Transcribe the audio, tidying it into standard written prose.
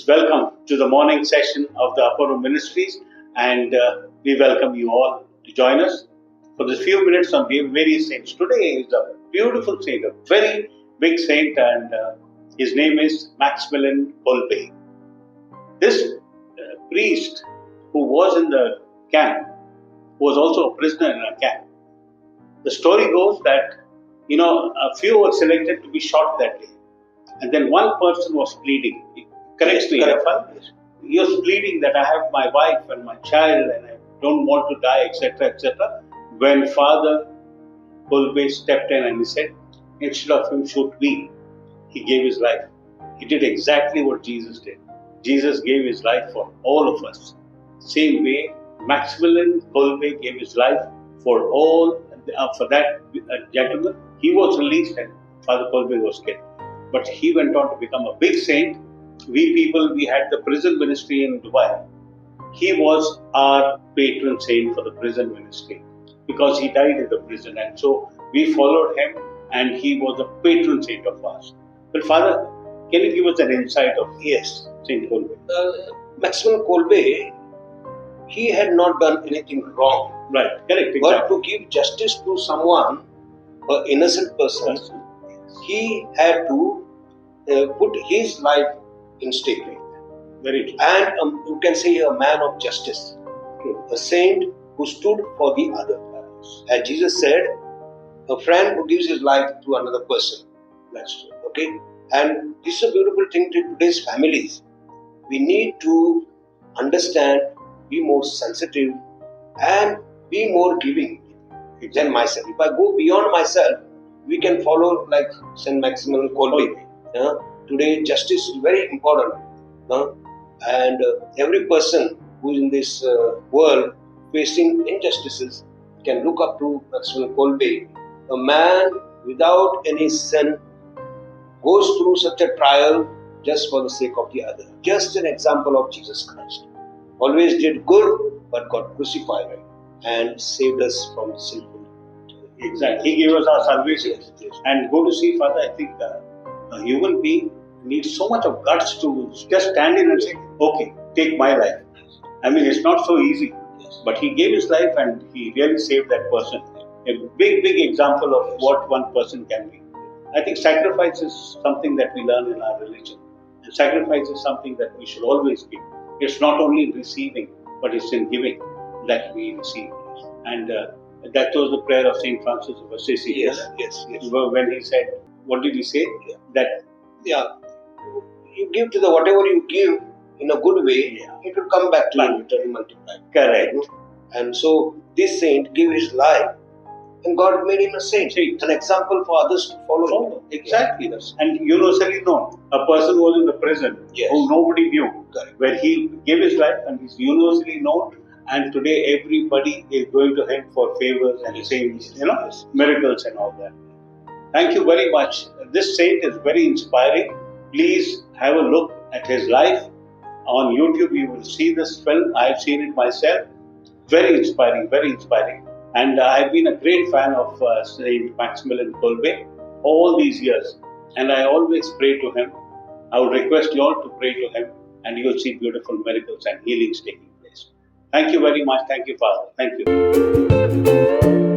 welcome to the morning session of the Upper Room Ministries, and we welcome you all to join us for this few minutes on various saints. Today is a beautiful saint, a very big saint, and his name is Maximilian Kolbe. This priest who was in the camp was also a prisoner in a camp. The story goes that, a few were selected to be shot that day. And then one person was pleading. Correct me, he was pleading that I have my wife and my child and I don't want to die, etc., etc. When Father Kolbe stepped in and he said, instead of him shoot me, he gave his life. He did exactly what Jesus did. Jesus gave his life for all of us. Same way, Maximilian Kolbe gave his life for that gentleman. He was released and Father Kolbe was killed. But he went on to become a big saint. We had the prison ministry in Dubai. He was our patron saint for the prison ministry because he died in the prison. And so we followed him and he was a patron saint of ours. But Father, can you give us an insight of Saint Kolbe? Maximilian Kolbe, he had not done anything wrong. Right, correct. Exactly. But to give justice to someone, an innocent person, he had to put his life in stake. Very true. And you can say a man of justice, a saint who stood for the other. As Jesus said, a friend who gives his life to another person. That's true. Okay? And this is a beautiful thing to today's families. We need to understand, be more sensitive, and be more giving than myself. If I go beyond myself, we can follow like Saint Maximilian Kolbe. Today, justice is very important. And every person who is in this world facing injustices can look up to Maximilian Kolbe. A man without any sin goes through such a trial just for the sake of the other. Just an example of Jesus Christ. Always did good, but got crucified and saved us from sinful. Exactly. He gave us our salvation. Yes. And go to see, Father, I think a human being needs so much of guts to just stand in and say, okay, take my life. I mean, it's not so easy. Yes. But he gave his life and he really saved that person. A big example of what one person can be. I think sacrifice is something that we learn in our religion. And sacrifice is something that we should always give. It's not only in receiving, but it's in giving that we receive. And that was the prayer of Saint Francis of Assisi. Yes. When he said, what did he say? That you give to the whatever you give in a good way, it will come back to you eternally multiplied. Correct. And so this saint gave his life, and God made him a saint, an example for others to follow. Exactly. Yes. And universally known. A person who was in the prison who nobody knew, where he gave his life and he's universally known. And today everybody is going to him for favors and saying, miracles and all that. Thank you very much. This saint is very inspiring. Please have a look at his life. On YouTube you will see this film. I have seen it myself. Very inspiring, very inspiring. And I have been a great fan of Saint Maximilian Kolbe all these years. And I always pray to him. I would request you all to pray to him and you will see beautiful miracles and healings taking place. Thank you very much. Thank you, Father. Thank you.